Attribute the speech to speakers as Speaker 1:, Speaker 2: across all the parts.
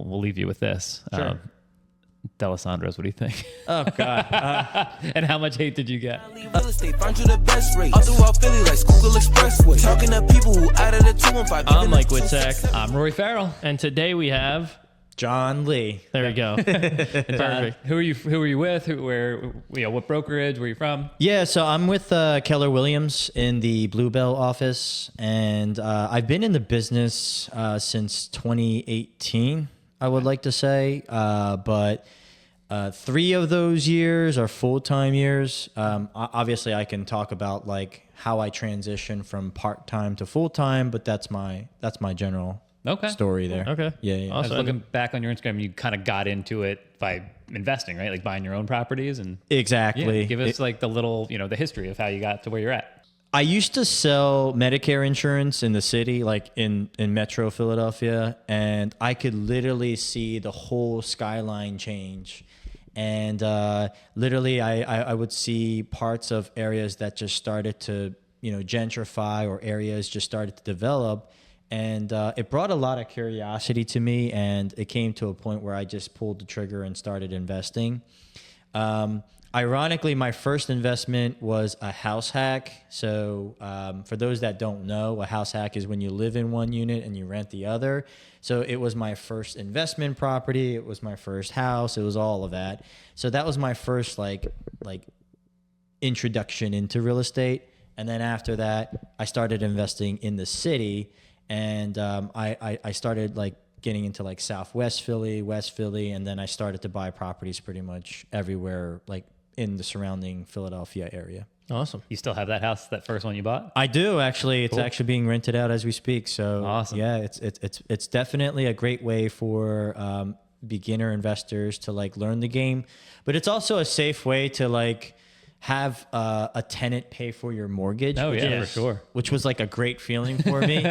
Speaker 1: we'll leave you with this.
Speaker 2: Sure.
Speaker 1: D'Alessandro's, what do you think?
Speaker 2: Oh God.
Speaker 1: And how much hate did you get?
Speaker 3: Real estate, find you the best rate. All throughout Philly like Schuylkill Expressway. Talking to people who out of the 215.
Speaker 4: I'm Mike Whitsack,
Speaker 1: I'm Rory Farrell.
Speaker 4: and today we have.
Speaker 2: John Lee.
Speaker 4: There we go. Perfect.
Speaker 1: Who are you with? What brokerage? Where are you from?
Speaker 2: Yeah, so I'm with Keller Williams in the Bluebell office, and I've been in the business since 2018. I would like to say, but 3 of those years are full-time years. Obviously, I can talk about like how I transitioned from part-time to full-time, but that's my general story there.
Speaker 4: Okay.
Speaker 2: Yeah.
Speaker 1: I was
Speaker 4: Awesome.
Speaker 1: looking back on your Instagram. You kind of got into it by investing, right? Like buying your own properties and
Speaker 2: Exactly.
Speaker 1: yeah, give us like the little, the history of how you got to where you're at.
Speaker 2: I used to sell Medicare insurance in the city, like in Metro Philadelphia, and I could literally see the whole skyline change. And literally, I would see parts of areas that just started to, gentrify, or areas just started to develop. And it brought a lot of curiosity to me, and it came to a point where I just pulled the trigger and started investing. Ironically, my first investment was a house hack. So for those that don't know, a house hack is when you live in one unit and you rent the other. So it was my first investment property. It was my first house. It was all of that. So that was my first like introduction into real estate. And then after that, I started investing in the city, and I started like getting into like Southwest Philly, West Philly, and then I started to buy properties pretty much everywhere, like in the surrounding Philadelphia area.
Speaker 4: Awesome.
Speaker 1: You still have that house, that first one you bought?
Speaker 2: I do actually. It's
Speaker 1: Cool.
Speaker 2: actually being rented out as we speak. So
Speaker 1: Awesome.
Speaker 2: yeah, it's definitely a great way for beginner investors to like learn the game, but it's also a safe way to like have a tenant pay for your mortgage.
Speaker 1: Oh
Speaker 2: which
Speaker 1: yeah,
Speaker 2: is-
Speaker 1: for sure.
Speaker 2: Which was like a great feeling for me.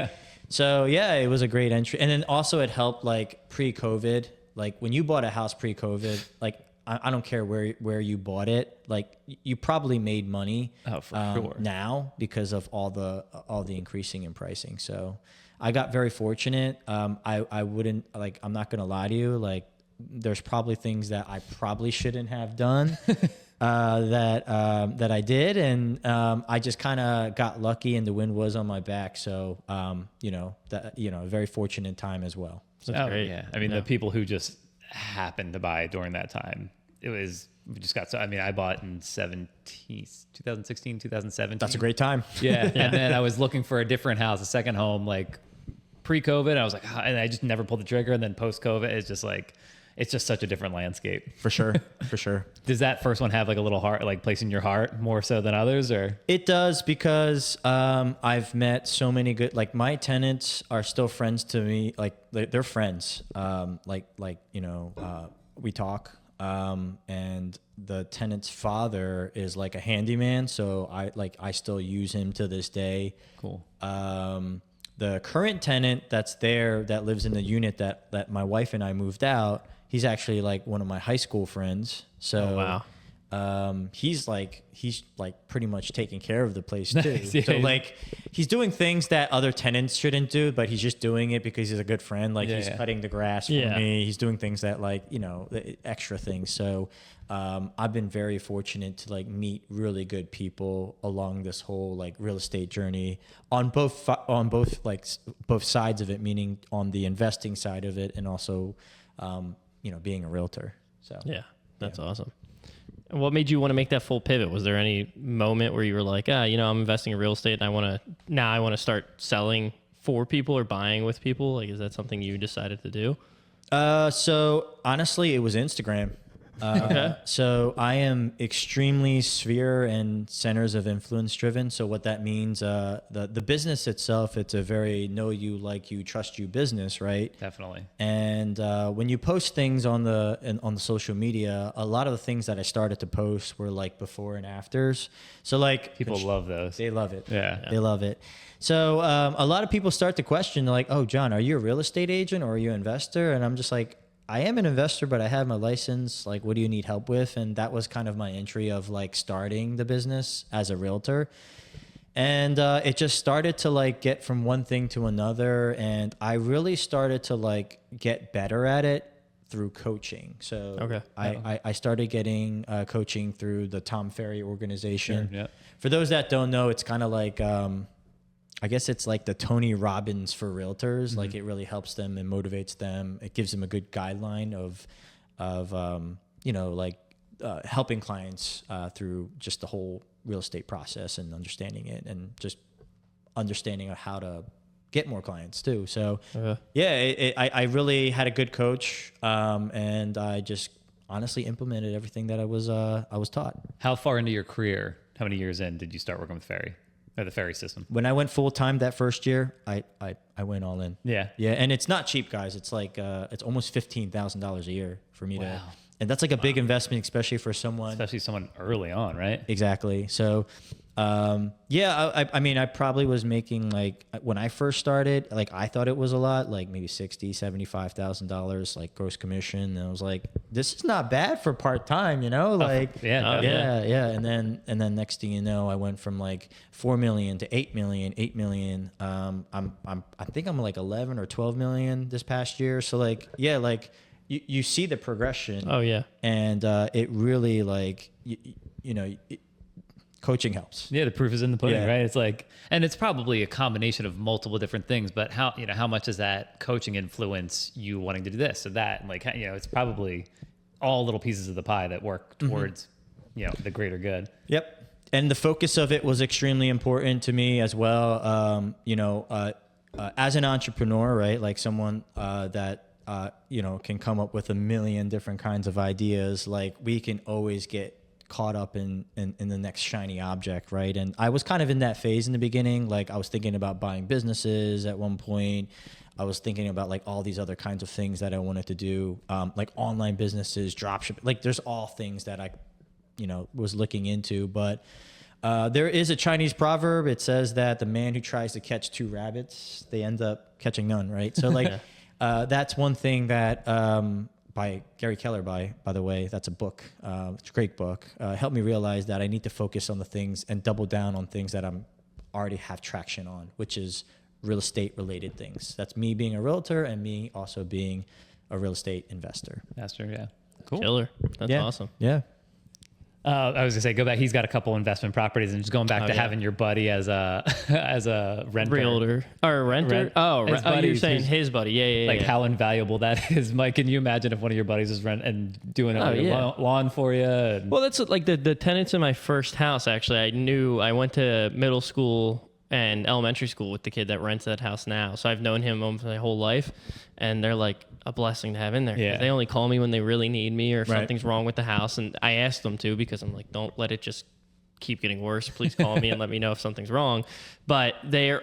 Speaker 2: So yeah, it was a great entry, and then also it helped like pre-COVID. Like when you bought a house pre-COVID, like I don't care where you bought it, like you probably made money.
Speaker 1: Oh, for sure.
Speaker 2: Now because of all the increasing in pricing. So I got very fortunate. I wouldn't like. I'm not gonna lie to you. Like there's probably things that I probably shouldn't have done. That I did, and I just kind of got lucky, and the wind was on my back. So, a very fortunate time as well.
Speaker 4: That's great.
Speaker 1: Yeah. I mean, the people who just happened to buy during that time, we just got so. I mean, I bought in 2016, 2017.
Speaker 2: That's a great time.
Speaker 1: Yeah. And then I was looking for a different house, a second home, like pre-COVID. I was like, and I just never pulled the trigger. And then post-COVID, it's just like. It's just such a different landscape.
Speaker 2: For sure.
Speaker 1: Does that first one have like a little heart, like place in your heart more so than others, or?
Speaker 2: It does, because I've met so many good, like my tenants are still friends to me. Like they're friends. We talk. And the tenant's father is like a handyman. So I still use him to this day.
Speaker 1: Cool.
Speaker 2: The current tenant that's there, that lives in the unit that my wife and I moved out, he's actually like one of my high school friends. So he's pretty much taking care of the place too.
Speaker 1: Nice, yeah.
Speaker 2: So like he's doing things that other tenants shouldn't do, but he's just doing it because he's a good friend. Like he's cutting the grass for me. He's doing things that extra things. So I've been very fortunate to like meet really good people along this whole like real estate journey on both sides of it, meaning on the investing side of it, and also being a realtor. So
Speaker 4: Yeah, that's awesome. And what made you want to make that full pivot? Was there any moment where you were like, I'm investing in real estate and I want to start selling for people or buying with people? Like, is that something you decided to do?
Speaker 2: So honestly, it was Instagram.
Speaker 4: Okay.
Speaker 2: So I am extremely sphere and centers of influence driven. So what that means, the business itself, it's a very know you, like you, trust you business, right?
Speaker 1: Definitely.
Speaker 2: And when you post things on the social media, a lot of the things that I started to post were like before and afters. So like
Speaker 1: People love those.
Speaker 2: they love it.
Speaker 1: Yeah.
Speaker 2: They love it. So a lot of people start to question, like, oh, John, are you a real estate agent or are you an investor? And I'm just like, I am an investor, but I have my license. Like, what do you need help with? And that was kind of my entry of like starting the business as a realtor. And it just started to like get from one thing to another. And I really started to like get better at it through coaching. So
Speaker 4: Okay.
Speaker 2: I started getting coaching through the Tom Ferry organization.
Speaker 1: Sure, yeah.
Speaker 2: For those that don't know, it's kind of like, I guess it's like the Tony Robbins for realtors. Like it really helps them and motivates them. It gives them a good guideline of you know, like helping clients through just the whole real estate process and understanding it and just understanding how to get more clients too. So yeah, I really had a good coach, and I just honestly implemented everything that I was taught.
Speaker 1: How far into your career, how many years in did you start working with Ferry or the Ferry system?
Speaker 2: When I went full time that first year, I went all in.
Speaker 1: Yeah.
Speaker 2: Yeah, and it's not cheap, guys. It's like it's almost $15,000 a year for me to,
Speaker 1: Wow.
Speaker 2: and that's like a big investment, especially for someone.
Speaker 1: Especially someone early on, right?
Speaker 2: Exactly. So, yeah, I mean, I probably was making like, when I first started, like I thought it was a lot, like maybe $75,000 like gross commission. And I was like, this is not bad for part-time, you know, like,
Speaker 1: Yeah.
Speaker 2: yeah. And then next thing you know, I went from like 4 million to 8 million, 8 million. I think I'm like 11 or 12 million this past year. So like, yeah, like you see the progression.
Speaker 4: Oh yeah.
Speaker 2: And, it really like, you know, coaching helps.
Speaker 1: Yeah, the proof is in the pudding,
Speaker 2: Yeah.
Speaker 1: right? It's like, and it's probably a combination of multiple different things, but how much does that coaching influence you wanting to do this or that? And like, it's probably all little pieces of the pie that work towards, the greater good.
Speaker 2: Yep. And the focus of it was extremely important to me as well. As an entrepreneur, right? Like someone that, can come up with a million different kinds of ideas. Like we can always get caught up in the next shiny object, right? And I was kind of in that phase in the beginning. Like I was thinking about buying businesses at one point. I was thinking about like all these other kinds of things that I wanted to do, like online businesses, dropshipping. Like there's all things that I, was looking into. But there is a Chinese proverb. It says that the man who tries to catch two rabbits, they end up catching none, right? So like that's one thing that by Gary Keller, by the way, that's a book. It's a great book. Helped me realize that I need to focus on the things and double down on things that I'm already have traction on, which is real estate related things. That's me being a realtor and me also being a real estate investor.
Speaker 1: Master, yeah. Cool.
Speaker 4: Killer. That's awesome.
Speaker 2: Yeah.
Speaker 1: I was gonna say, go back. He's got a couple investment properties, and just going back to having your buddy as a renter.
Speaker 4: Realtor or renter.
Speaker 1: His
Speaker 4: You're
Speaker 1: buddies
Speaker 4: saying
Speaker 1: who's-
Speaker 4: his buddy. Yeah.
Speaker 1: Like how invaluable that is, Mike. Can you imagine if one of your buddies is rent and doing lawn for you? And
Speaker 4: Well, that's like the tenants in my first house. Actually, I went to middle school and elementary school with the kid that rents that house now. So I've known him almost my whole life, and they're like a blessing to have in there. 'Cause
Speaker 1: Yeah.
Speaker 4: They only call me when they really need me or if
Speaker 2: Right.
Speaker 4: something's wrong with the house, and I ask them to because I'm like, don't let it just keep getting worse. Please call me and let me know if something's wrong. But they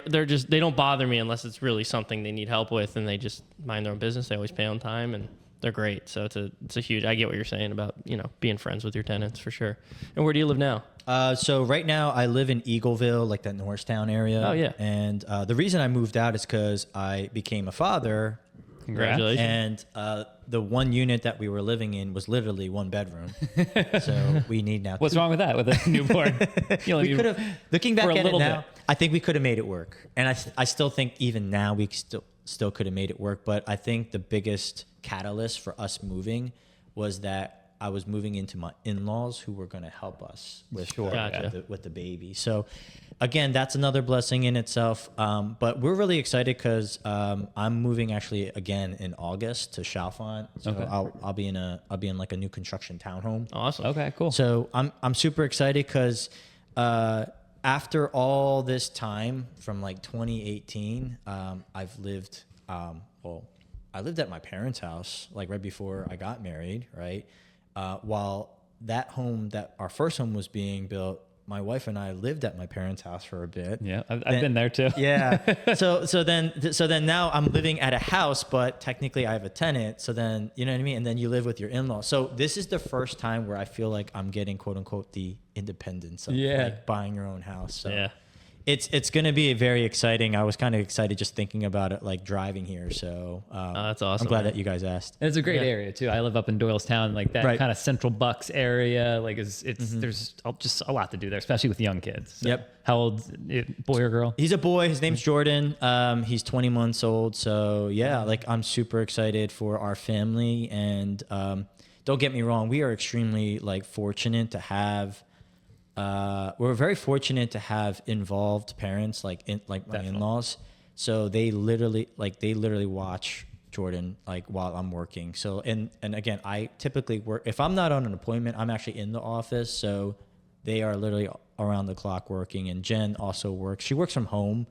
Speaker 4: don't bother me unless it's really something they need help with, and they just mind their own business. They always pay on time, and they're great. So it's a huge. I get what you're saying about being friends with your tenants for sure. And where do you live now?
Speaker 2: So right now I live in Eagleville, like that Norristown area.
Speaker 4: Oh, yeah.
Speaker 2: And the reason I moved out is because I became a father.
Speaker 4: Congratulations.
Speaker 2: And the one unit that we were living in was literally one bedroom. So we need now.
Speaker 1: what's wrong with that with a newborn?
Speaker 2: We could have, looking back
Speaker 1: for a
Speaker 2: at it
Speaker 1: little
Speaker 2: now,
Speaker 1: bit.
Speaker 2: I think we could have made it work. And I still think even now we still could have made it work. But I think the biggest catalyst for us moving was that I was moving into my in-laws who were going to help us with,
Speaker 4: Gotcha.
Speaker 2: with the baby. So again, that's another blessing in itself. But we're really excited because I'm moving actually again in August to Chalfont. So
Speaker 1: Okay.
Speaker 2: I'll be in like a new construction townhome.
Speaker 4: Awesome.
Speaker 1: Okay, cool.
Speaker 2: So I'm super excited because after all this time from like 2018, I've lived I lived at my parents' house like right before I got married, right? While that home, that our first home was being built, my wife and I lived at my parents' house for a bit.
Speaker 1: Yeah, I've been there too.
Speaker 2: Yeah. So then now I'm living at a house, but technically I have a tenant. So then, you know what I mean? And then you live with your in-laws. So this is the first time where I feel like I'm getting quote unquote the independence of like buying your own house. So
Speaker 4: Yeah.
Speaker 2: it's going to be very exciting. I was kind of excited just thinking about it, like driving here. So
Speaker 4: that's awesome.
Speaker 2: I'm glad
Speaker 4: man.
Speaker 2: that you guys asked.
Speaker 1: And it's a great area too. I live up in Doylestown, like that
Speaker 2: Right.
Speaker 1: kind of Central Bucks area. Like there's just a lot to do there, especially with young kids. So
Speaker 2: Yep.
Speaker 1: How old, boy or girl?
Speaker 2: He's a boy. His name's Jordan. He's 20 months old. So yeah, like I'm super excited for our family. And don't get me wrong, we are extremely like fortunate to have. We're very fortunate to have involved parents, like my
Speaker 1: Definitely.
Speaker 2: in-laws. So they literally watch Jordan like while I'm working. So and again, I typically work if I'm not on an appointment, I'm actually in the office. So they are literally around the clock working. And Jen also works. She works from home,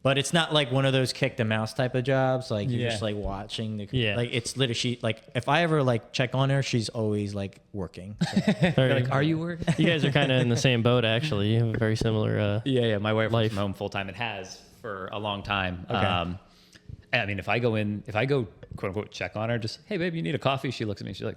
Speaker 2: but it's not like one of those kick the mouse type of jobs. Like you're just like watching the like it's literally she like if I ever like check on her, she's always like working. So.
Speaker 4: Very-
Speaker 1: Like, are you working?
Speaker 4: you guys are kind of in the same boat, actually. You have a very similar.
Speaker 1: Yeah. My wife works
Speaker 4: Life.
Speaker 1: from home full time. It has for a long time.
Speaker 2: Okay.
Speaker 1: I mean, if I go quote unquote check on her, just, hey babe, you need a coffee? She looks at me. She's like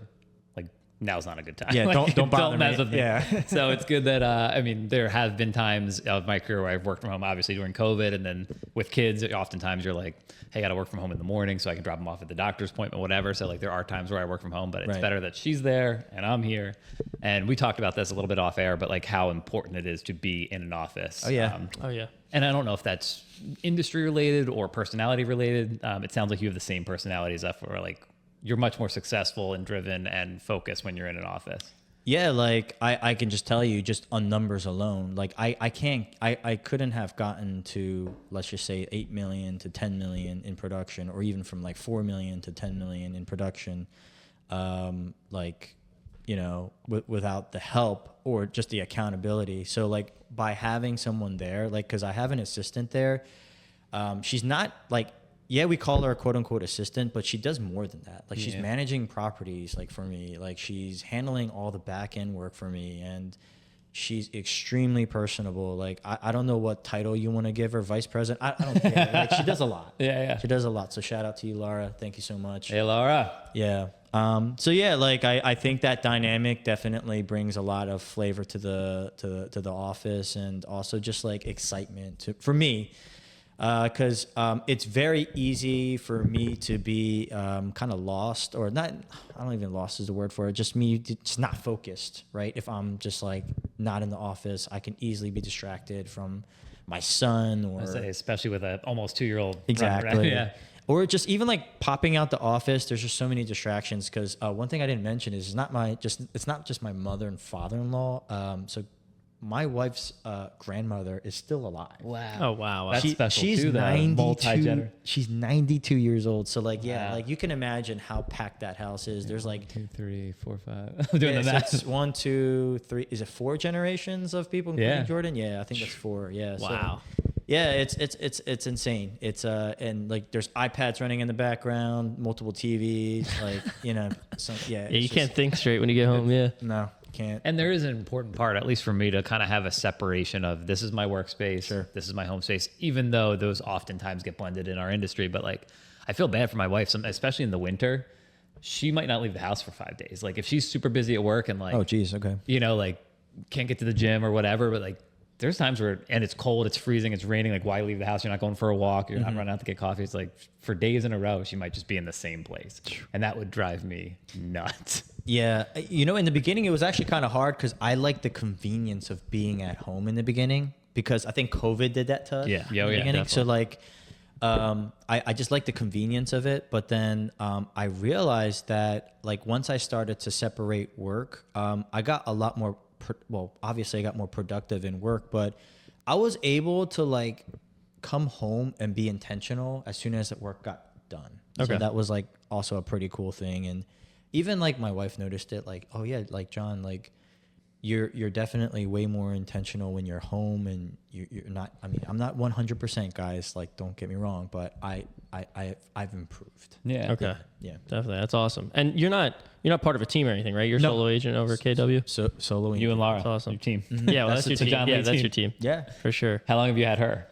Speaker 1: now's not a good time.
Speaker 2: Yeah,
Speaker 1: Like,
Speaker 2: don't bother
Speaker 1: mess
Speaker 2: me.
Speaker 1: with me.
Speaker 2: Yeah.
Speaker 1: So it's good that I mean, there have been times of my career where I've worked from home, obviously during COVID, and then with kids, oftentimes you're like, hey, I got to work from home in the morning so I can drop them off at the doctor's appointment, whatever. So like there are times where I work from home, but it's
Speaker 2: Right.
Speaker 1: better that she's there and I'm here. And we talked about this a little bit off air, but like how important it is to be in an office.
Speaker 2: Oh, yeah.
Speaker 4: Oh yeah.
Speaker 1: And I don't know if that's industry related or personality related. It sounds like you have the same personality as us, where like you're much more successful and driven and focused when you're in an office.
Speaker 2: Yeah, like I can just tell you just on numbers alone, like I couldn't have gotten to, let's just say 8 million to 10 million in production, or even from like 4 million to 10 million in production, like, you know, without the help or just the accountability. So like by having someone there, like, cause I have an assistant there, she's not like, yeah, we call her a quote unquote assistant, but she does more than that. Like she's managing properties, like for me, like she's handling all the back end work for me, and she's extremely personable. Like I don't know what title you want to give her, vice president. I don't care. Like she does a lot.
Speaker 1: Yeah.
Speaker 2: She does a lot. So shout out to you, Laura. Thank you so much.
Speaker 1: Hey, Laura.
Speaker 2: Yeah. So yeah, like I think that dynamic definitely brings a lot of flavor to the office, and also just like excitement for me. Because it's very easy for me to be kind of lost, or not. I don't even lost is the word for it. Just me, just not focused, right? If I'm just like not in the office, I can easily be distracted from my son, or
Speaker 1: I say, especially with a almost 2-year-old.
Speaker 2: exactly.
Speaker 1: Yeah.
Speaker 2: Or just even like popping out the office. There's just so many distractions. Because one thing I didn't mention is it's not just my mother and father-in-law. So my wife's grandmother is still alive.
Speaker 1: Wow.
Speaker 4: Oh wow.
Speaker 1: That's special
Speaker 2: she's
Speaker 1: too, though.
Speaker 2: 92.
Speaker 1: Multi-gener-
Speaker 2: She's 92 years old. So like, yeah,
Speaker 1: Wow.
Speaker 2: like you can imagine how packed that house is. There's like
Speaker 1: 2, 3, 4, 5. I'm doing
Speaker 2: yeah,
Speaker 1: the
Speaker 2: so
Speaker 1: math.
Speaker 2: it's 1, 2, 3. Is it 4 generations of people, including
Speaker 1: Yeah.
Speaker 2: Jordan? Yeah, I think that's 4. Yeah.
Speaker 4: Wow.
Speaker 2: So, yeah, it's insane. It's and like there's iPads running in the background, multiple TVs, like you know,
Speaker 4: Yeah,
Speaker 2: it's
Speaker 4: you
Speaker 2: just-
Speaker 4: can't think straight when you get home. Yeah.
Speaker 2: No, can't.
Speaker 1: And there is an important part, at least for me, to kind of have a separation of this is my workspace,
Speaker 2: Sure.
Speaker 1: this is my home space, even though those oftentimes get blended in our industry. But like, I feel bad for my wife, especially in the winter. She might not leave the house for 5 days. Like if she's super busy at work and like,
Speaker 2: Oh, geez. Okay.
Speaker 1: you know, like can't get to the gym or whatever, but like there's times where, and it's cold, it's freezing, it's raining. Like why leave the house? You're not going for a walk. You're not running out to get coffee. It's like for days in a row, she might just be in the same place. And that would drive me nuts.
Speaker 2: Yeah, you know, in the beginning, it was actually kind of hard because I like the convenience of being at home in the beginning, because I think COVID did that to us.
Speaker 1: Yeah.
Speaker 2: in
Speaker 1: Yeah,
Speaker 2: the
Speaker 1: yeah,
Speaker 2: beginning. So
Speaker 1: definitely.
Speaker 2: like, I just like the convenience of it. But then I realized that like once I started to separate work, I got a lot more. Obviously, I got more productive in work, but I was able to like come home and be intentional as soon as the work got done.
Speaker 4: Okay.
Speaker 2: So that was like also a pretty cool thing. And even like my wife noticed it, like, oh yeah, like John, like you're definitely way more intentional when you're home, and you're not, I mean, I'm not 100% guys, like don't get me wrong, but I've improved.
Speaker 1: Yeah.
Speaker 4: Okay.
Speaker 2: Yeah.
Speaker 4: Definitely. That's awesome. And you're not part of a team or anything, right? You're
Speaker 2: No.
Speaker 4: solo agent over at KW.
Speaker 2: So soloing.
Speaker 1: You and Laura,
Speaker 4: That's awesome.
Speaker 1: your team.
Speaker 4: Yeah, well, that's your
Speaker 1: the
Speaker 4: team.
Speaker 1: John
Speaker 4: Yeah,
Speaker 1: Lee
Speaker 4: that's
Speaker 1: team.
Speaker 4: your team.
Speaker 2: Yeah.
Speaker 4: For sure.
Speaker 1: How long have you had her?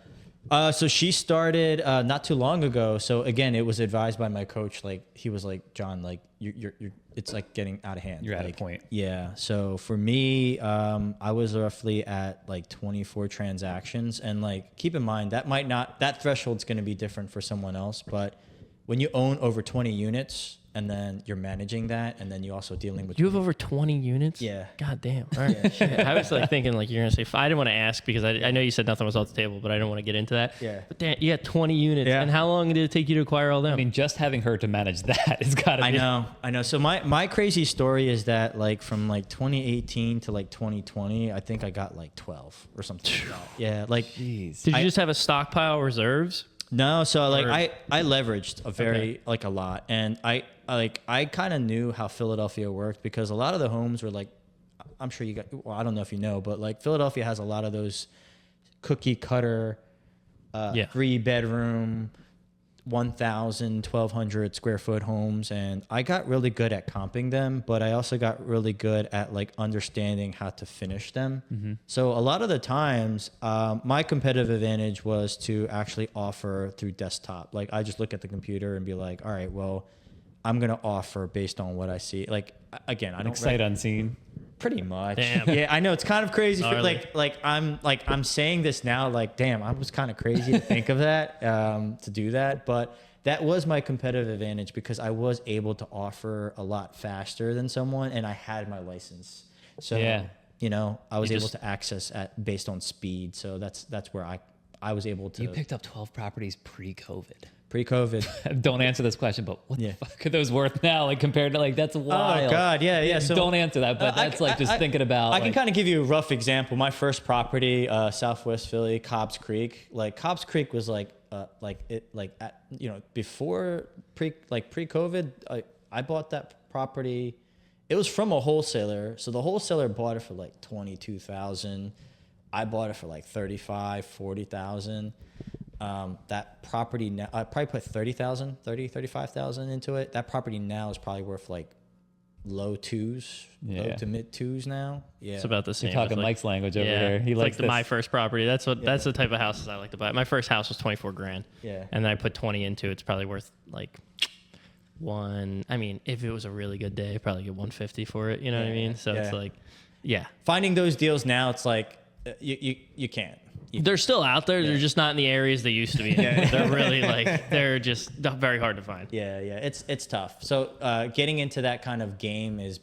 Speaker 2: So she started not too long ago. So again, it was advised by my coach. Like he was like, John, like you're it's like getting out of hand.
Speaker 1: You're at
Speaker 2: like,
Speaker 1: a point.
Speaker 2: Yeah. So for me, I was roughly at like 24 transactions, and like keep in mind that threshold's going to be different for someone else. But when you own over 20 units, and then you're managing that, and then you also dealing with.
Speaker 4: You have over 20 units?
Speaker 2: Yeah.
Speaker 4: God damn. All right. Yeah. I was like thinking like you're gonna say. I didn't want to ask because I know you said nothing was off the table, but I don't want to get into that.
Speaker 2: Yeah.
Speaker 4: But damn, you had 20 units.
Speaker 2: Yeah.
Speaker 4: And how long did it take you to acquire all them?
Speaker 1: I mean, just having her to manage that has got to be.
Speaker 2: I know. So my crazy story is that like from like 2018 to like 2020, I think I got like 12 or something. Like that. Yeah. Like,
Speaker 1: Jeez.
Speaker 4: did you just have a stockpile of reserves?
Speaker 2: no. So like
Speaker 4: Or-
Speaker 2: I leveraged like a lot, and I kind of knew how Philadelphia worked because a lot of the homes were like, I'm sure you got, well, I don't know if you know, but like Philadelphia has a lot of those cookie cutter, 3-bedroom, 1,000, 1,200 square foot homes. And I got really good at comping them, but I also got really good at like understanding how to finish them.
Speaker 1: Mm-hmm.
Speaker 2: So a lot of the times, my competitive advantage was to actually offer through desktop. Like I just look at the computer and be like, all right, well, I'm going to offer based on what I see. Like, again, I don't
Speaker 1: Sight unseen.
Speaker 2: pretty much.
Speaker 4: Damn.
Speaker 2: Yeah, I know it's kind of crazy.
Speaker 4: Gnarly.
Speaker 2: I'm saying this now, like, damn, I was kind of crazy to think of that, to do that. But that was my competitive advantage because I was able to offer a lot faster than someone, and I had my license. So,
Speaker 1: Yeah.
Speaker 2: you know, I was
Speaker 4: You
Speaker 2: able
Speaker 4: just-
Speaker 2: to access based on speed. So that's where I was able to
Speaker 1: You picked up 12 properties pre-COVID.
Speaker 2: pre-COVID.
Speaker 1: Don't answer this question, but what
Speaker 2: Yeah.
Speaker 1: the fuck are those worth now? Like compared to like that's wild.
Speaker 2: Oh God, yeah. So
Speaker 1: don't answer that, but that's like just thinking about.
Speaker 2: I can
Speaker 1: like,
Speaker 2: kind of give you a rough example. My first property, Southwest Philly, Cobb's Creek. Like Cobb's Creek was before pre-COVID. I bought that property. It was from a wholesaler, so the wholesaler bought it for like 22,000. I bought it for like 35, 40,000. That property now, I probably put 35,000 into it. That property now is probably worth like low
Speaker 1: Yeah.
Speaker 2: to mid twos now. Yeah.
Speaker 4: It's about the same.
Speaker 1: You're talking
Speaker 4: with, like,
Speaker 1: Mike's language over
Speaker 4: yeah,
Speaker 1: here. He
Speaker 4: it's
Speaker 1: likes
Speaker 4: like my first property. That's the type of houses I like to buy. My first house was 24 grand.
Speaker 2: Yeah.
Speaker 4: And then I put 20 into it. It's probably worth like I mean, if it was a really good day, I'd probably get 150 for it. You know what I mean? So it's
Speaker 2: Yeah.
Speaker 4: like, yeah.
Speaker 2: Finding those deals now, it's like you can't.
Speaker 4: They're still out there. They're just not in the areas they used to be in. They're really like, they're just very hard to find.
Speaker 2: Yeah, it's tough. So getting into that kind of game has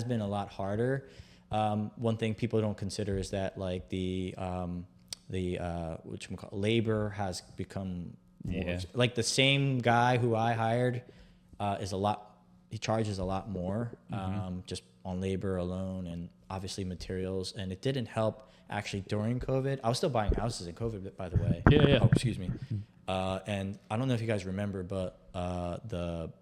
Speaker 2: been a lot harder. One thing people don't consider is that like the labor has become more,
Speaker 1: Yeah.
Speaker 2: like the same guy who I hired he charges a lot more just on labor alone and obviously materials, and it didn't help actually during COVID. I was still buying houses in COVID, by the way.
Speaker 4: Yeah.
Speaker 2: Oh, excuse me. And I don't know if you guys remember, but the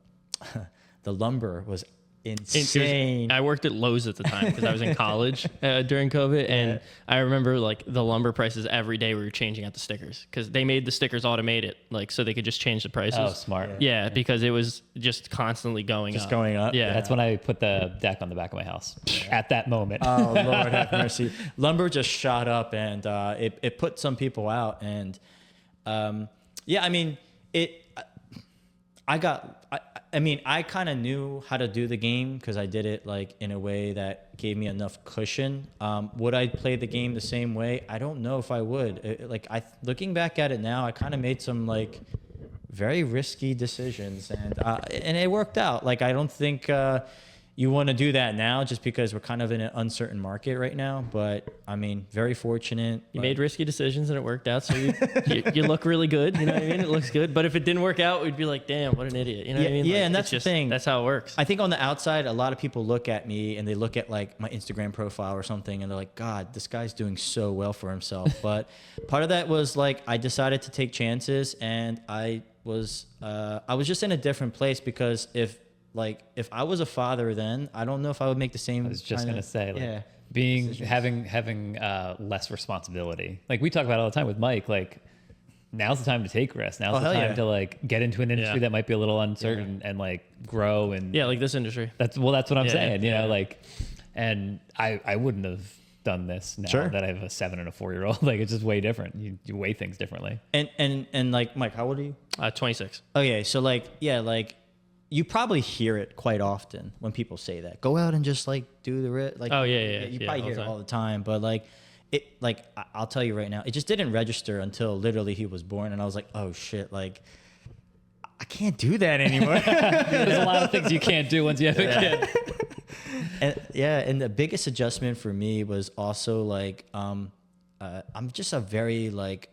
Speaker 2: lumber was insane.
Speaker 4: I worked at Lowe's at the time because I was in college during COVID, and I remember like the lumber prices every day we were changing out the stickers because they made the stickers automated, like so they could just change the prices.
Speaker 1: Oh, smart.
Speaker 4: Yeah, because it was just constantly going up.
Speaker 2: Going up.
Speaker 4: Yeah,
Speaker 1: That's when I put the deck on the back of my house at that moment.
Speaker 2: Oh Lord have mercy! Lumber just shot up, and it put some people out. And I mean it. I kind of knew how to do the game because I did it like in a way that gave me enough cushion. Would I play the game the same way? I don't know if I would. Looking back at it now, I kind of made some like very risky decisions, and it worked out. Like I don't think you want to do that now just because we're kind of in an uncertain market right now. But I mean, very fortunate.
Speaker 4: You made risky decisions and it worked out, so you look really good. You know what I mean? It looks good. But if it didn't work out, we'd be like, damn, what an idiot. You know what I mean?
Speaker 2: Yeah,
Speaker 4: Like,
Speaker 2: and that's
Speaker 4: it's
Speaker 2: the
Speaker 4: just,
Speaker 2: thing.
Speaker 4: That's how it works.
Speaker 2: I think on the outside, a lot of people look at me and they look at like my Instagram profile or something, and they're like, God, this guy's doing so well for himself. But part of that was like I decided to take chances, and I was just in a different place because if I was a father then, I don't know if I would make the same.
Speaker 1: I was just gonna say, like,
Speaker 2: yeah.
Speaker 1: having less responsibility. Like we talk about all the time with Mike. Like now's the time to take risks. Now's the
Speaker 2: hell
Speaker 1: time
Speaker 2: yeah.
Speaker 1: to like get into an industry
Speaker 4: Yeah.
Speaker 1: that might be a little uncertain and like grow. And
Speaker 4: Yeah, like this industry.
Speaker 1: that's what I'm
Speaker 4: Yeah,
Speaker 1: saying. You
Speaker 4: yeah.
Speaker 1: know, like, and I wouldn't have done this now
Speaker 2: Sure.
Speaker 1: that I have a 7 and a 4-year-old. Like, it's just way different. You weigh things differently.
Speaker 2: And like, Mike, how old are you?
Speaker 4: 26.
Speaker 2: Okay, so like, yeah, like you probably hear it quite often when people say that. Go out and just like do the like.
Speaker 4: Oh, yeah.
Speaker 2: You
Speaker 4: Yeah,
Speaker 2: probably
Speaker 4: all
Speaker 2: hear
Speaker 4: the
Speaker 2: it
Speaker 4: time.
Speaker 2: all the time, but like I'll tell you right now, it just didn't register until literally he was born, and I was like, oh shit, like I can't do that anymore.
Speaker 1: There's a lot of things you can't do once you have a kid.
Speaker 2: And the biggest adjustment for me was also like I'm just a very like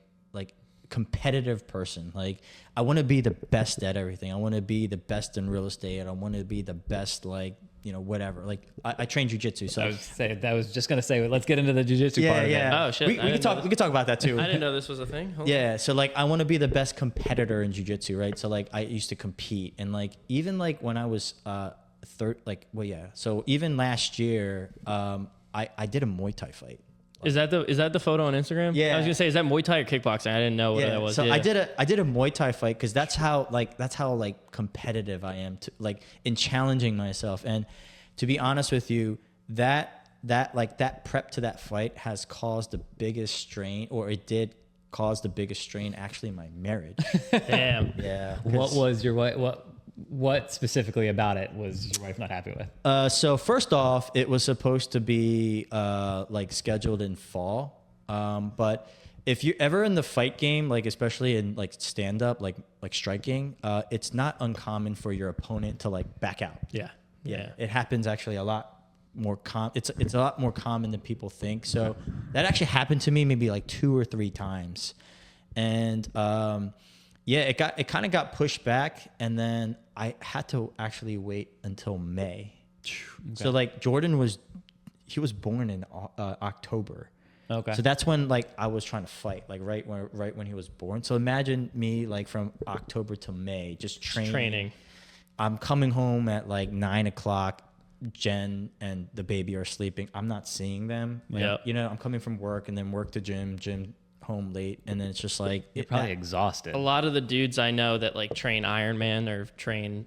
Speaker 2: competitive person. Like I want to be the best at everything. I want to be the best in real estate. I want to be the best, like, you know, whatever. Like I train jujitsu, so
Speaker 1: I was just gonna say, let's get into the jiu-jitsu part of it.
Speaker 4: Oh, shit.
Speaker 2: We
Speaker 4: I
Speaker 2: can
Speaker 4: didn't
Speaker 2: talk.
Speaker 4: know
Speaker 2: We can talk about that too.
Speaker 4: I didn't know this was a thing. Hold on.
Speaker 2: Yeah, so like I want to be the best competitor in jiu-jitsu, right? So like I used to compete, and like even like when I was so even last year I did a Muay Thai fight.
Speaker 4: Is that the photo on Instagram?
Speaker 2: Yeah.
Speaker 4: I was gonna say, is that Muay Thai or kickboxing? I didn't know what that was.
Speaker 2: So
Speaker 4: Yeah.
Speaker 2: I did a Muay Thai fight because that's how competitive I am to like in challenging myself. And to be honest with you, that prep to that fight has caused the biggest strain, or it did cause the biggest strain actually in my marriage.
Speaker 4: Damn.
Speaker 2: Yeah.
Speaker 1: What was your wife? What specifically about it was your wife not happy with?
Speaker 2: So first off, it was supposed to be like scheduled in fall, but if you're ever in the fight game, like especially in like stand up, like striking, it's not uncommon for your opponent to like back out.
Speaker 4: Yeah. Yeah.
Speaker 2: It happens actually a lot more it's a lot more common than people think. So that actually happened to me maybe like 2 or 3 times, and it kind of got pushed back, and then I had to actually wait until May. Okay. So like Jordan was born in October.
Speaker 1: Okay.
Speaker 2: So that's when like I was trying to fight, like right when he was born. So imagine me like from October to May just training. I'm coming home at like 9 o'clock. Jen and the baby are sleeping. I'm not seeing them. Like,
Speaker 4: Yep.
Speaker 2: You know, I'm coming from work and then work to gym home late, and then it's just like
Speaker 1: You're probably exhausted.
Speaker 4: A lot of the dudes I know that like train Ironman or train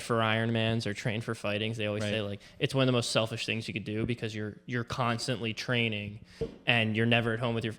Speaker 4: for Ironmans or train for fightings, they always say like it's one of the most selfish things you could do because you're constantly training and you're never at home with your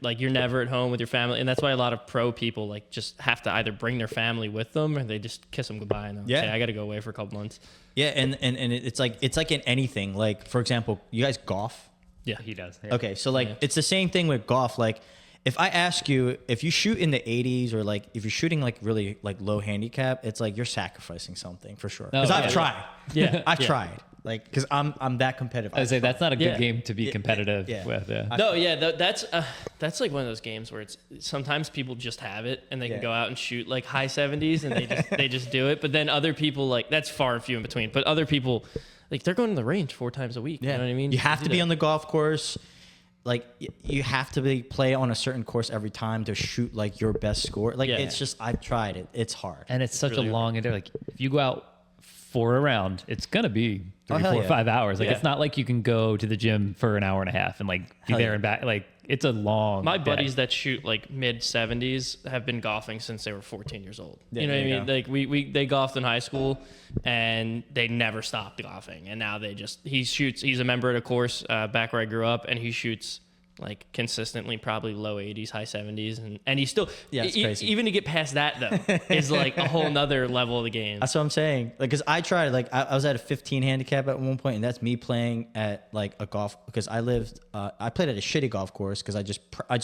Speaker 4: family, and that's why a lot of pro people like just have to either bring their family with them or they just kiss them goodbye and say, I got to go away for a couple months.
Speaker 2: Yeah, and it's like in anything. Like for example, you guys golf?
Speaker 4: Yeah,
Speaker 1: he does. Yeah.
Speaker 2: Okay, so like it's the same thing with golf. Like if I ask you if you shoot in the 80s or like if you're shooting like really like low handicap, it's like you're sacrificing something for sure. Because I've tried.
Speaker 4: Yeah,
Speaker 2: I've tried. Like because I'm that competitive.
Speaker 1: I would say that's not a good
Speaker 4: Yeah.
Speaker 1: game to be competitive with. Yeah.
Speaker 4: No, yeah, that's like one of those games where it's sometimes people just have it and they can go out and shoot like high 70s and they just do it. But then other people like that's far and few in between. But other people like they're going to the range 4 times a week.
Speaker 2: Yeah.
Speaker 4: You know what I mean?
Speaker 2: You have to be on the golf course. Like you have to play on a certain course every time to shoot like your best score. Like it's just I've tried it. It's hard.
Speaker 1: And it's such
Speaker 4: really
Speaker 1: a long day. Like if you go out for a round, it's gonna be 3, 4, 5 hours. Like it's not like you can go to the gym for an hour and a half and like be there and back. Like it's a long.
Speaker 4: My
Speaker 1: day.
Speaker 4: buddies that shoot like mid 70s have been golfing since they were 14 years old.
Speaker 2: Yeah,
Speaker 4: you know what I
Speaker 2: there
Speaker 4: mean?
Speaker 2: you
Speaker 4: Like they golfed in high school and they never stopped golfing. And now he's a member at a course back where I grew up, and he shoots like consistently probably low 80s, high 70s, and he's still
Speaker 2: it's crazy.
Speaker 4: Even to get past that though is like a whole nother level of the game.
Speaker 2: That's what I'm saying. Like, cause I tried. Like, I was at a 15 handicap at one point, and that's me playing at like a golf. Because I played at a shitty golf course because I just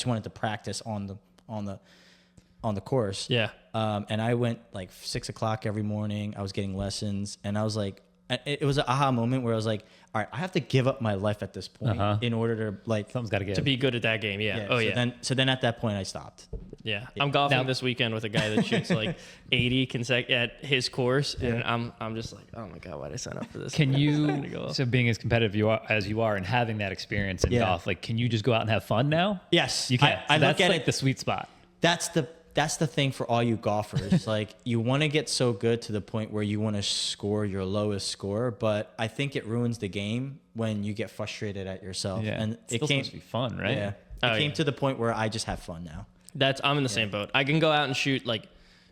Speaker 2: wanted to practice on the course.
Speaker 4: Yeah.
Speaker 2: And I went like 6 o'clock every morning. I was getting lessons, and I was like, it was an aha moment where I was like, all right, I have to give up my life at this point in order to like
Speaker 1: Something's got to give.
Speaker 4: To be good at that game, yeah.
Speaker 2: So then at that point I stopped.
Speaker 4: Yeah, I'm golfing
Speaker 1: Now-
Speaker 4: this weekend with a guy that shoots like 80 at his course, and I'm just like, oh my god, why did I sign up for this?
Speaker 1: Can
Speaker 4: I'm
Speaker 1: you,
Speaker 4: gonna go.
Speaker 1: so being as competitive as you are and having that experience in golf, like, can you just go out and have fun now?
Speaker 2: Yes,
Speaker 1: You can.
Speaker 2: I
Speaker 1: So that's
Speaker 2: look at
Speaker 1: like
Speaker 2: it.
Speaker 1: the sweet spot.
Speaker 2: That's the thing for all you golfers. Like you want to get so good to the point where you want to score your lowest score, but I think it ruins the game when you get frustrated at yourself.
Speaker 1: Yeah.
Speaker 2: And
Speaker 1: It's still supposed to be fun, right?
Speaker 2: Yeah. It came to the point where I just have fun now.
Speaker 4: I'm in the same boat. I can go out and shoot like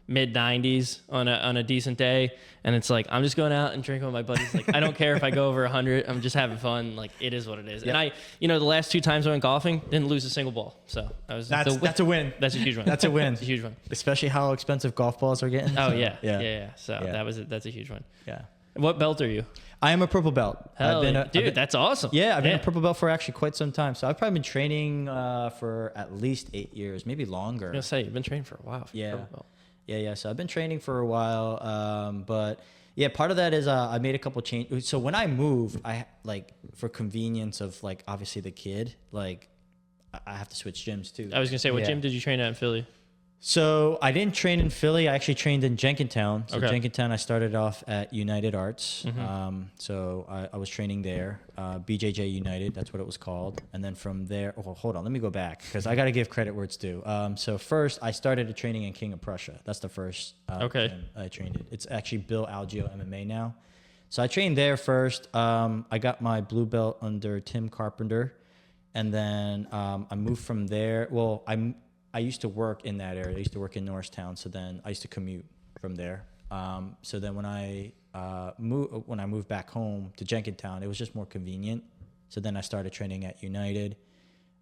Speaker 4: mid 90s on a decent day, and it's like I'm just going out and drinking with my buddies. Like I don't care if I go over 100. I'm just having fun. Like it is what it is.
Speaker 2: Yep.
Speaker 4: And the last 2 times I went golfing, didn't lose a single ball. So
Speaker 2: That's a win.
Speaker 4: That's a huge one.
Speaker 2: That's a win.
Speaker 4: It's a huge one.
Speaker 2: Especially how expensive golf balls are getting.
Speaker 4: Oh
Speaker 2: So,
Speaker 4: yeah. So
Speaker 2: Yeah.
Speaker 4: that's a huge one.
Speaker 2: Yeah.
Speaker 4: What belt are you?
Speaker 2: I am a purple belt.
Speaker 4: Hell, dude, that's awesome.
Speaker 2: Yeah, I've been a purple belt for actually quite some time. So I've probably been training for at least 8 years, maybe longer.
Speaker 4: I was gonna say you've been training for a while. For
Speaker 2: Yeah.
Speaker 4: purple belt.
Speaker 2: Yeah. So I've been training for a while, but yeah, part of that is I made a couple changes. So when I moved, I like for convenience of like obviously the kid, like I have to switch gyms too.
Speaker 4: I was gonna say, what
Speaker 2: Yeah.
Speaker 4: gym did you train at in Philly?
Speaker 2: So I didn't train in Philly. I actually trained in Jenkintown. So
Speaker 4: Okay.
Speaker 2: Jenkintown, I started off at United Arts.
Speaker 4: Mm-hmm.
Speaker 2: So I was training there, BJJ United. That's what it was called. And then from there, hold on, let me go back because I got to give credit where it's due. So first, I started training in King of Prussia. That's the first
Speaker 4: Okay.
Speaker 2: gym I trained in. It's actually Bill Algeo MMA now. So I trained there first. I got my blue belt under Tim Carpenter, and then I moved from there. Well, I used to work in that area. I used to work in Norristown, so then I used to commute from there. So then when I moved back home to Jenkintown, it was just more convenient. So then I started training at United,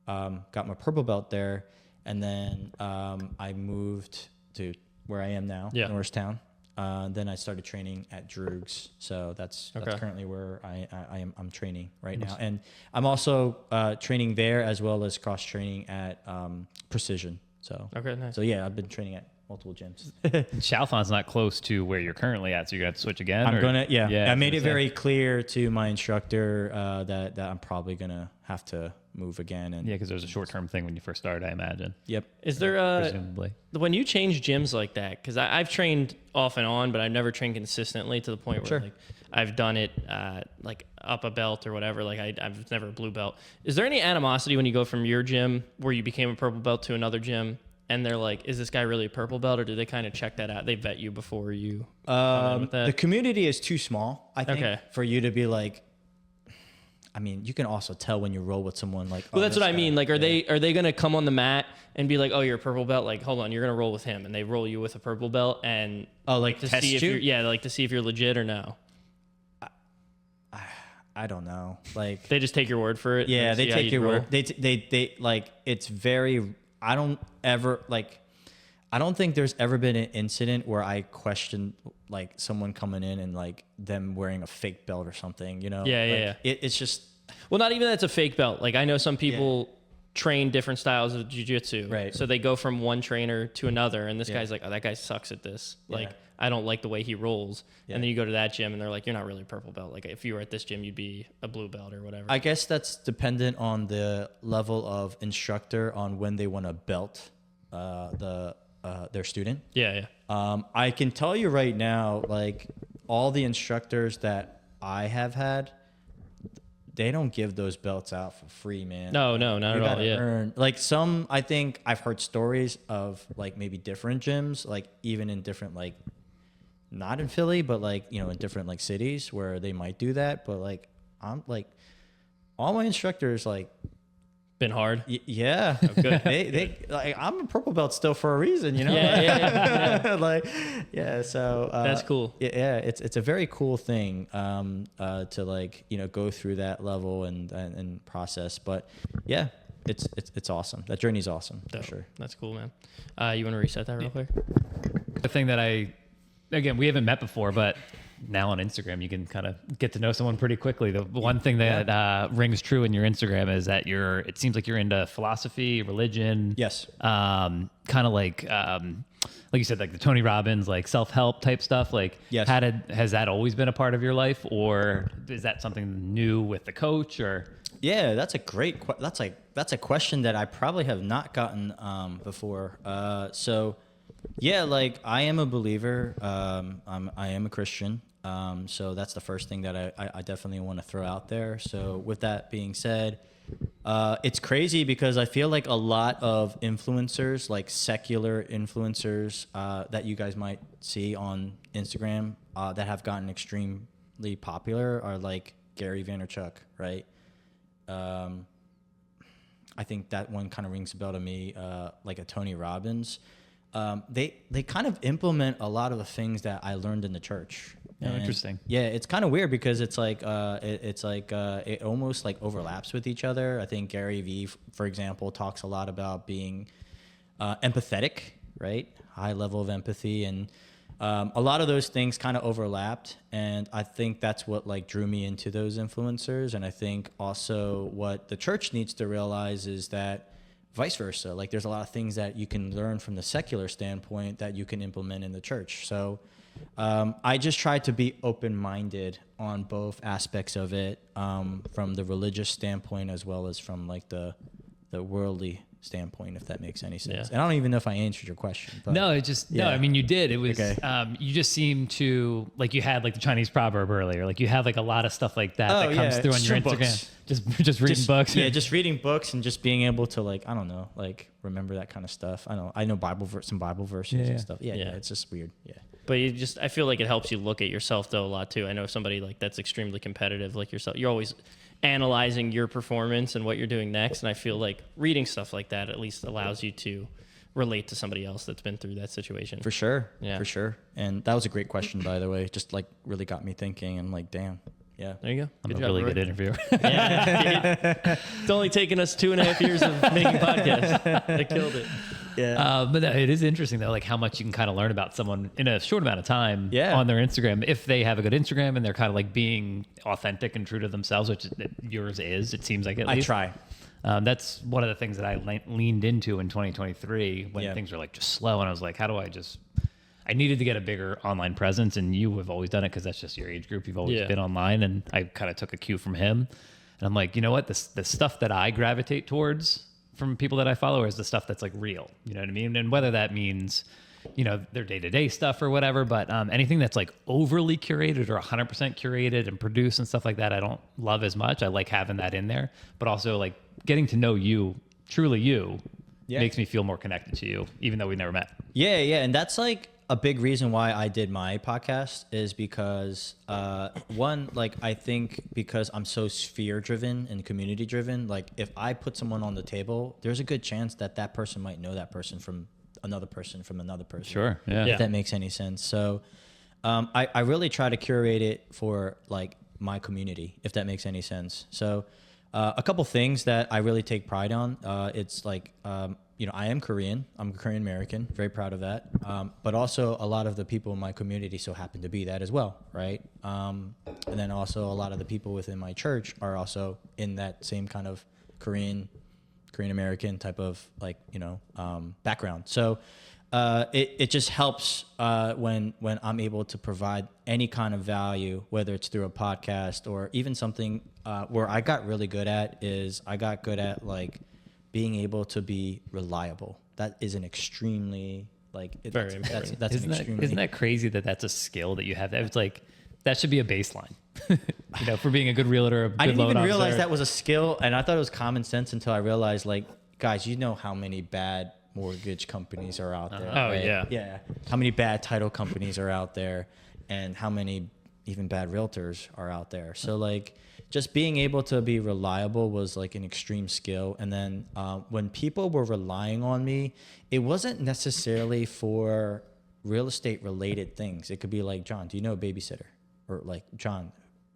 Speaker 2: got my purple belt there, and then I moved to where I am now, Norristown. Then I started training at Droogs, so that's currently where I'm training right now, and I'm also training there as well as cross training at Precision. So
Speaker 4: Nice.
Speaker 2: So yeah, I've been training at multiple gyms.
Speaker 1: Chalfon's not close to where you're currently at, so you're gonna have to switch again.
Speaker 2: I made it very clear to my instructor that I'm probably gonna have to move again. And
Speaker 1: because there's a short-term thing when you first started, I imagine.
Speaker 2: Yep.
Speaker 4: Is there
Speaker 1: Presumably.
Speaker 4: when you change gyms like that? Because I've trained off and on, but I've never trained consistently to the point where like I've done it like up a belt or whatever. Like I've never a blue belt. Is there any animosity when you go from your gym where you became a purple belt to another gym? And they're like, is this guy really a purple belt, or do they kind of check that out? They vet you before you come in with that?
Speaker 2: The community is too small, I think,
Speaker 4: Okay.
Speaker 2: for you to be like. I mean, you can also tell when you roll with someone like.
Speaker 4: Well, that's
Speaker 2: this
Speaker 4: what I
Speaker 2: guy.
Speaker 4: mean. Like, are they gonna come on the mat and be like, oh, you're a purple belt? Like, hold on, you're gonna roll with him, and they roll you with a purple belt, and
Speaker 2: like
Speaker 4: to
Speaker 2: test
Speaker 4: see if
Speaker 2: you?
Speaker 4: you're like to see if you're legit or no.
Speaker 2: I don't know. Like
Speaker 4: They just take your word for it.
Speaker 2: yeah,
Speaker 4: and
Speaker 2: they
Speaker 4: see how
Speaker 2: take
Speaker 4: you
Speaker 2: your
Speaker 4: roll?
Speaker 2: word. They like it's very. I don't ever like. I don't think there's ever been an incident where I questioned like someone coming in and like them wearing a fake belt or something. You know?
Speaker 4: Yeah.
Speaker 2: It's just.
Speaker 4: Well, not even that's a fake belt. Like I know some people train different styles of jiu-jitsu.
Speaker 2: Right.
Speaker 4: So they go from one trainer to another, and this guy's like, oh, that guy sucks at this. Like I don't like the way he rolls. And then you go to that gym and they're like, you're not really a purple belt. Like if you were at this gym, you'd be a blue belt or whatever.
Speaker 2: I guess that's dependent on the level of instructor on when they want to belt their student.
Speaker 4: Yeah.
Speaker 2: I can tell you right now, like all the instructors that I have had, they don't give those belts out for free, man.
Speaker 4: No, not
Speaker 2: You
Speaker 4: at all.
Speaker 2: gotta
Speaker 4: Yeah.
Speaker 2: earn. Like some, I think I've heard stories of like maybe different gyms, like even in different like, not in Philly, but like in different like cities where they might do that. But like I'm like, all my instructors like.
Speaker 4: Been hard.
Speaker 2: Yeah,
Speaker 4: good.
Speaker 2: They like I'm a purple belt still for a reason,
Speaker 4: Yeah.
Speaker 2: like, yeah. So
Speaker 4: That's cool.
Speaker 2: Yeah, it's a very cool thing to like go through that level and process. But yeah, it's awesome. That journey's awesome for sure.
Speaker 4: That's cool, man. You want to reset that real quick?
Speaker 1: The thing that again, we haven't met before, but now on Instagram, you can kind of get to know someone pretty quickly. The one thing that rings true in your Instagram is that it seems like you're into philosophy, religion.
Speaker 2: Yes.
Speaker 1: Kind of like you said, like the Tony Robbins, like self-help type stuff. Like,
Speaker 2: yes.
Speaker 1: Has that always been a part of your life, or is that something new with the coach? Or
Speaker 2: yeah, that's a great. That's a question that I probably have not gotten before. So. Yeah, like I am a believer. I am a Christian. So that's the first thing that I definitely want to throw out there. So with that being said, it's crazy because I feel like a lot of influencers, like secular influencers that you guys might see on Instagram that have gotten extremely popular are like Gary Vaynerchuk, right? I think that one kind of rings a bell to me, like a Tony Robbins. they kind of implement a lot of the things that I learned in the church.
Speaker 1: Oh, interesting.
Speaker 2: Yeah, it's kind of weird because it's like it almost like overlaps with each other. I think Gary Vee, for example, talks a lot about being empathetic, right? High level of empathy, and a lot of those things kind of overlapped, and I think that's what like drew me into those influencers. And I think also what the church needs to realize is that vice versa. Like there's a lot of things that you can learn from the secular standpoint that you can implement in the church. So I just try to be open-minded on both aspects of it, from the religious standpoint as well as from like the worldly standpoint, if that makes any sense.
Speaker 4: Yeah.
Speaker 2: And I don't even know if I answered your question. But
Speaker 1: No, no. I mean, you did. It was.
Speaker 2: Okay.
Speaker 1: You just seemed to like you had like the Chinese proverb earlier. Like you had like a lot of stuff like that
Speaker 2: Oh,
Speaker 1: that comes
Speaker 2: yeah,
Speaker 1: through on
Speaker 2: it's
Speaker 1: your
Speaker 2: from
Speaker 1: Instagram.
Speaker 2: books.
Speaker 1: Just reading books.
Speaker 2: Yeah, just reading books and just being able to like, I don't know, like remember that kind of stuff. I know some Bible verses
Speaker 1: Yeah.
Speaker 2: and stuff. Yeah,
Speaker 4: Yeah.
Speaker 2: it's just weird. Yeah.
Speaker 4: But I feel like it helps you look at yourself though a lot too. I know somebody like that's extremely competitive like yourself. You're always analyzing your performance and what you're doing next. And I feel like reading stuff like that at least allows you to relate to somebody else that's been through that situation.
Speaker 2: For sure.
Speaker 4: Yeah.
Speaker 2: For sure. And that was a great question, by the way. Just like really got me thinking and like, damn. Yeah.
Speaker 4: There you go.
Speaker 1: I'm
Speaker 4: Good
Speaker 1: a
Speaker 4: job,
Speaker 1: really
Speaker 4: Roy.
Speaker 1: good interviewer.
Speaker 4: Yeah. It's only taken us 2.5 years of making podcasts. I killed it.
Speaker 2: Yeah.
Speaker 1: But it is interesting though, like how much you can kind of learn about someone in a short amount of time
Speaker 2: Yeah.
Speaker 1: on their Instagram if they have a good Instagram and they're kind of like being authentic and true to themselves, which yours is. It seems like at
Speaker 2: I
Speaker 1: least.
Speaker 2: try.
Speaker 1: That's one of the things that I leaned into in 2023 when
Speaker 2: Yeah.
Speaker 1: things were like just slow, and I was like, how do I needed to get a bigger online presence, and you have always done it because that's just your age group. You've always
Speaker 4: Yeah.
Speaker 1: been online, and I kind of took a cue from him. And I'm like, you know what? The stuff that I gravitate towards from people that I follow is the stuff that's like real. You know what I mean? And whether that means, you know, their day-to-day stuff or whatever, but anything that's like overly curated or 100% curated and produced and stuff like that, I don't love as much. I like having that in there, but also like getting to know you, truly you,
Speaker 2: Yeah.
Speaker 1: makes me feel more connected to you, even though we never met.
Speaker 2: Yeah, yeah, and that's like a big reason why I did my podcast is because one, like I think because I'm so sphere driven and community driven, like if I put someone on the table, there's a good chance that that person might know that person from another person from another person.
Speaker 1: Sure. Yeah.
Speaker 2: If that makes any sense. So I really try to curate it for like my community, if that makes any sense. So a couple things that I really take pride on. It's like, you know, I am Korean. I'm Korean American. Very proud of that. But also a lot of the people in my community so happen to be that as well, right? And then also a lot of the people within my church are also in that same kind of Korean American type of like, you know, background. So it just helps when I'm able to provide any kind of value, whether it's through a podcast or even something where I got really good at is I got good at like being able to be reliable. That is an extremely like
Speaker 4: Very important.
Speaker 2: That's an extremely
Speaker 1: Isn't that crazy that that's a skill that you have? It's like that should be a baseline, you know, for being a good realtor. A good
Speaker 2: I didn't
Speaker 1: loan
Speaker 2: even realize
Speaker 1: officer.
Speaker 2: that was a skill, and I thought it was common sense until I realized, like, guys, you know how many bad mortgage companies are out there.
Speaker 4: Oh,
Speaker 2: right?
Speaker 4: yeah.
Speaker 2: Yeah. How many bad title companies are out there, and how many even bad realtors are out there. So, like, just being able to be reliable was like an extreme skill. And then when people were relying on me, it wasn't necessarily for real estate related things. It could be like, John, do you know a babysitter? Or like, John,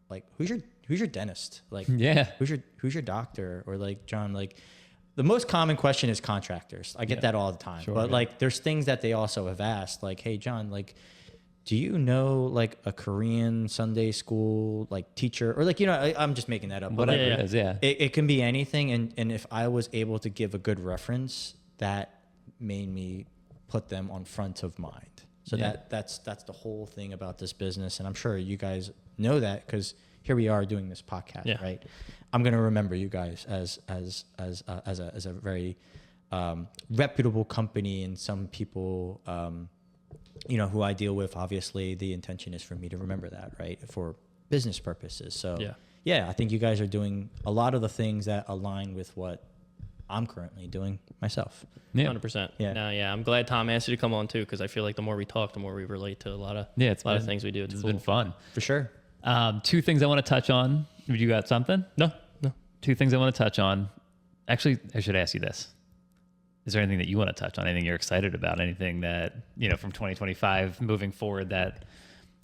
Speaker 2: like who's your dentist? Like,
Speaker 1: Yeah.
Speaker 2: who's your doctor? Or like, John, like the most common question is contractors. I get that all the time.
Speaker 1: Sure,
Speaker 2: but
Speaker 1: yeah.
Speaker 2: like there's things that they also have asked, like, hey John, like, do you know like a Korean Sunday school like teacher? Or like, you know, I'm just making that up. But
Speaker 1: Whatever
Speaker 2: like,
Speaker 1: it is, yeah.
Speaker 2: it can be anything. And if I was able to give a good reference, that made me put them on front of mind. So
Speaker 1: Yeah.
Speaker 2: that's the whole thing about this business. And I'm sure you guys know that because here we are doing this podcast,
Speaker 4: Yeah.
Speaker 2: right? I'm going to remember you guys as a very reputable company, and some people, you know, who I deal with, obviously the intention is for me to remember that, right? For business purposes. So yeah, I think you guys are doing a lot of the things that align with what I'm currently doing myself.
Speaker 1: Yeah.
Speaker 4: 100%.
Speaker 2: Yeah.
Speaker 4: No, yeah. I'm glad Tom asked you to come on too, because I feel like the more we talk, the more we relate to a lot of of things we do.
Speaker 1: It's been fun.
Speaker 2: For sure.
Speaker 1: Two things I want to touch on. You got something?
Speaker 4: No.
Speaker 1: Two things I want to touch on. Actually, I should ask you this. is there anything that you want to touch on? Anything you're excited about? Anything that, from 2025 moving forward that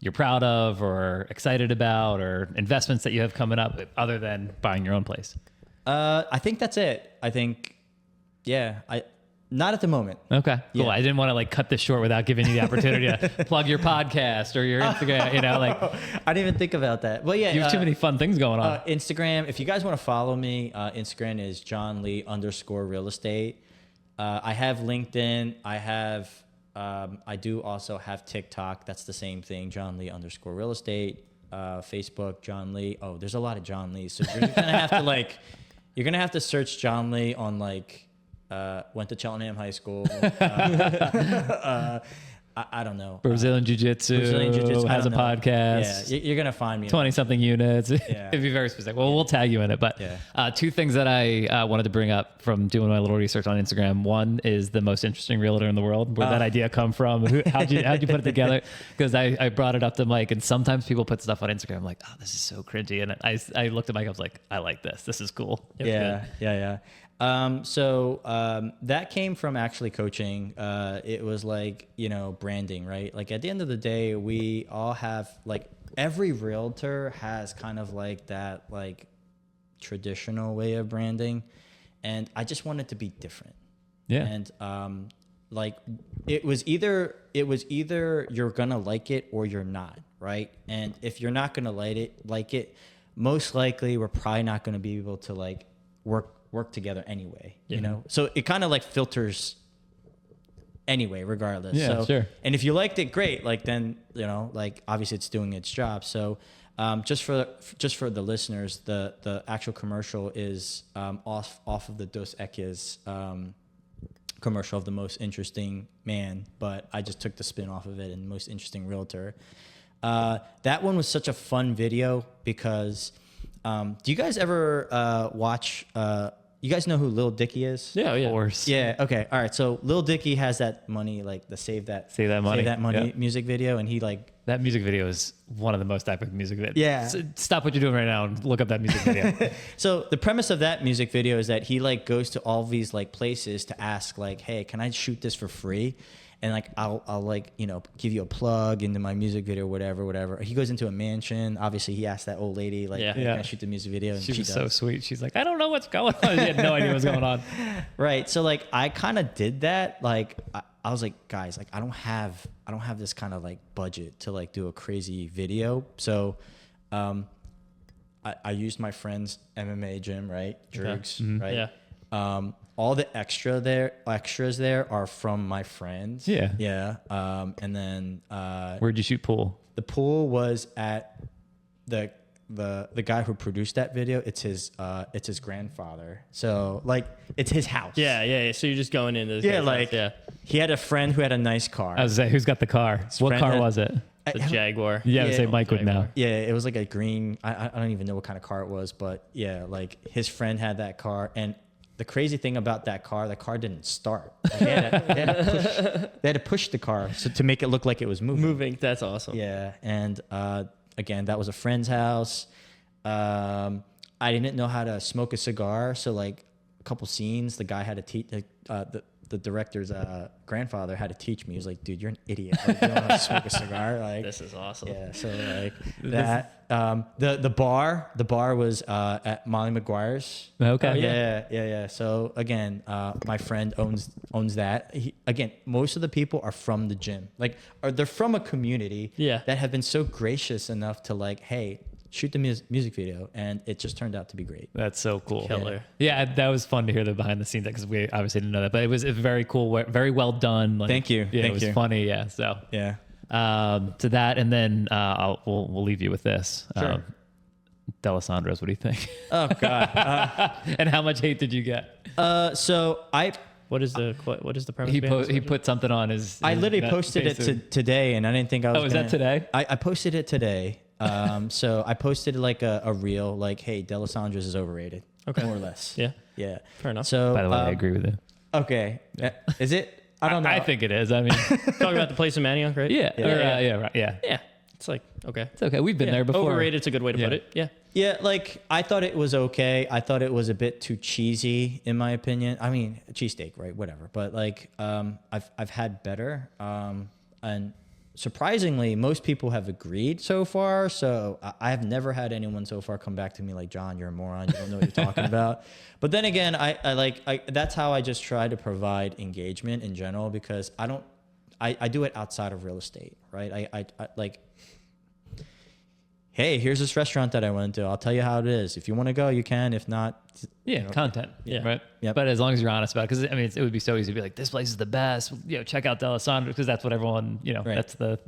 Speaker 1: you're proud of or excited about, or investments that you have coming up other than buying your own place?
Speaker 2: I think that's it. I think, not at the moment.
Speaker 1: Okay, cool.
Speaker 2: Yeah.
Speaker 1: I didn't want to cut this short without giving you the opportunity to plug your podcast or your Instagram,
Speaker 2: I didn't even think about that. Well, yeah.
Speaker 1: you have too many fun things going on.
Speaker 2: Instagram, if you guys want to follow me, Instagram is johnlee_real estate. I have LinkedIn. I do also have TikTok. That's the same thing, johnlee_real estate. Facebook, John Lee. Oh, there's a lot of John Lees. So you're gonna have to you're gonna have to search John Lee on went to Cheltenham High School. I don't know.
Speaker 1: Brazilian Jiu-Jitsu has a podcast.
Speaker 2: Yeah, you're going to find me.
Speaker 1: 20-something units.
Speaker 2: Yeah.
Speaker 1: It'd be very specific. Well, we'll tag you in it. But two things that I wanted to bring up from doing my little research on Instagram. One is the most interesting realtor in the world. Where'd that idea come from? How'd you put it together? Because I brought it up to Mike, and sometimes people put stuff on Instagram. I'm like, oh, this is so cringy. And I looked at Mike. I was like, I like this. This is cool.
Speaker 2: Yeah. That came from actually coaching. It was branding, right? At the end of the day, we all have every realtor has kind of that traditional way of branding. And I just wanted to be different.
Speaker 1: Yeah.
Speaker 2: And, it was either you're going to like it or you're not. Right. And if you're not going to like it, most likely we're probably not going to be able to work together anyway, so it kind of filters anyway, regardless.
Speaker 1: Yeah,
Speaker 2: so,
Speaker 1: sure.
Speaker 2: And if you liked it, great. Then, obviously it's doing its job. So, just for the listeners, the actual commercial is, off of the Dos Equis, commercial of the most interesting man, but I just took the spin off of it and most interesting realtor. That one was such a fun video because, do you guys ever watch? You guys know who Lil Dicky is?
Speaker 4: Yeah,
Speaker 1: Of course.
Speaker 2: Yeah. Okay. All right. So Lil Dicky has that money, the Save That
Speaker 1: Money
Speaker 2: Money music video, and he
Speaker 1: That music video is one of the most epic music videos.
Speaker 2: Yeah.
Speaker 1: So stop what you're doing right now and look up that music video.
Speaker 2: So the premise of that music video is that he goes to all these places to ask hey, can I shoot this for free? And I'll give you a plug into my music video, whatever. He goes into a mansion. Obviously, he asked that old lady, hey, can I shout the music video? And
Speaker 1: she was
Speaker 2: does.
Speaker 1: so sweet. She's like, I don't know what's going on. She had no idea what's going on.
Speaker 2: Right. So I kind of did that. I was like, guys, I don't have this kind of budget to do a crazy video. So, I used my friend's MMA gym, right? Drugs, right?
Speaker 4: Yeah.
Speaker 2: All the extras there are from my friends.
Speaker 1: Yeah.
Speaker 2: Yeah. And then
Speaker 1: Where'd you shoot pool?
Speaker 2: the pool was at the guy who produced that video. It's his grandfather. So it's his house.
Speaker 4: Yeah. So you're just going into this
Speaker 2: Yeah,
Speaker 4: guy's house.
Speaker 2: he had a friend who had a nice car.
Speaker 1: I was say, who's got the car? What
Speaker 2: friend
Speaker 1: car
Speaker 2: had-
Speaker 1: was it?
Speaker 4: The Jaguar.
Speaker 1: Yeah, I would
Speaker 2: Yeah,
Speaker 1: say Mike would know.
Speaker 4: Jaguar.
Speaker 2: Yeah, it was a green. I don't even know what kind of car it was, but yeah, his friend had that car. And the crazy thing about the car didn't start. They had to push the car to make it look like it was moving.
Speaker 4: That's awesome.
Speaker 2: Yeah, and again, that was a friend's house. I didn't know how to smoke a cigar, so a couple scenes, the guy had to teach. The director's grandfather had to teach me. He was like, "Dude, you're an idiot. You don't know how to smoke a cigar."
Speaker 4: This is awesome.
Speaker 2: Yeah. So that. The bar was at Molly McGuire's.
Speaker 1: Okay.
Speaker 2: Oh, yeah. So again, my friend owns that. Again, most of the people are from the gym. They're from a community.
Speaker 4: Yeah.
Speaker 2: That have been so gracious enough to hey, shoot the music video, and it just turned out to be great.
Speaker 1: That's so cool.
Speaker 4: Killer.
Speaker 1: Yeah, that was fun to hear the behind the scenes because we obviously didn't know that, but it was very cool, very well done.
Speaker 2: Thank you.
Speaker 1: Yeah,
Speaker 2: Thank
Speaker 1: it was
Speaker 2: you.
Speaker 1: funny. Yeah. So
Speaker 2: Yeah.
Speaker 1: to that, and then we'll leave you with this.
Speaker 2: Sure.
Speaker 1: D'Alessandro's. What do you think?
Speaker 2: Oh God.
Speaker 1: And how much hate did you get?
Speaker 2: So
Speaker 4: What is the premise?
Speaker 1: He
Speaker 4: behind this?
Speaker 1: put something on his.
Speaker 2: I literally
Speaker 1: net
Speaker 2: posted it
Speaker 1: Facebook.
Speaker 2: today, and I didn't think I was.
Speaker 1: Oh, is that today?
Speaker 2: I posted it today. So I posted a reel hey, D'Alessandro's is overrated.
Speaker 4: Okay.
Speaker 2: More or less.
Speaker 4: Yeah.
Speaker 2: Yeah.
Speaker 4: Fair enough.
Speaker 2: So
Speaker 1: By the way, I agree with you.
Speaker 2: Okay. Is it? I don't know.
Speaker 1: I think it is. I mean,
Speaker 4: Talking about the place in Manioc, right?
Speaker 1: yeah,
Speaker 2: Yeah.
Speaker 1: yeah, right, yeah.
Speaker 4: Yeah. It's okay.
Speaker 1: It's okay. We've been
Speaker 4: Yeah.
Speaker 1: there before.
Speaker 4: Overrated. It's a good way to put it. Yeah.
Speaker 2: Yeah, like I thought it was okay. I thought it was a bit too cheesy, in my opinion. I mean, cheesesteak, right? Whatever. But like, I've had better, and surprisingly, most people have agreed so far. So I have never had anyone so far come back to me like, John, you're a moron. You don't know what you're talking about. But then again, I that's how I just try to provide engagement in general, because I do it outside of real estate, right? I like, hey, here's this restaurant that I went to. I'll tell you how it is. If you want to go, you can. If not,
Speaker 1: Yeah, content.
Speaker 4: Yeah.
Speaker 1: Right.
Speaker 2: Yep.
Speaker 1: But as long as you're honest about it, because I mean, it would be so easy to be like, this place is the best. Check out D'Alessandro, because that's what everyone,
Speaker 2: Right.
Speaker 1: that's the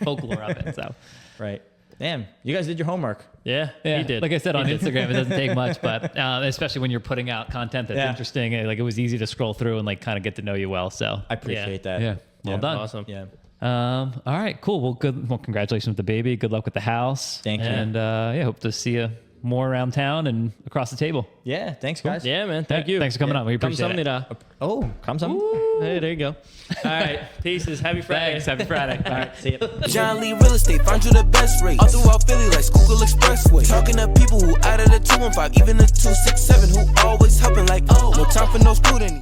Speaker 1: folklore of it. So,
Speaker 2: right. Damn, you guys did your homework.
Speaker 4: Yeah,
Speaker 1: yeah,
Speaker 4: he did.
Speaker 1: like I said on Instagram, it doesn't take much, but especially when you're putting out content that's interesting, like it was easy to scroll through and like kind of get to know you well. So
Speaker 2: I appreciate that.
Speaker 1: yeah, well done.
Speaker 4: Awesome.
Speaker 2: Yeah.
Speaker 1: All right, cool. Well, good. Well, congratulations with the baby. Good luck with the house.
Speaker 2: Thank you.
Speaker 1: And yeah, hope to see you more around town and across the table.
Speaker 2: Yeah. Thanks, guys.
Speaker 4: Yeah, man. Thank you.
Speaker 1: Thanks for coming on. We appreciate it.
Speaker 4: Kamsahamnida.
Speaker 2: Oh, come some.
Speaker 4: Hey, there you go. All right. Pieces. Happy Friday.
Speaker 1: Thanks. Happy Friday. All right.
Speaker 2: See ya.
Speaker 3: John Lee Real Estate, find you the best rate. All throughout Philly like Schuylkill Expressway. Talking to people who out of the 215, even the 267, who always helping like, oh, no time for no student.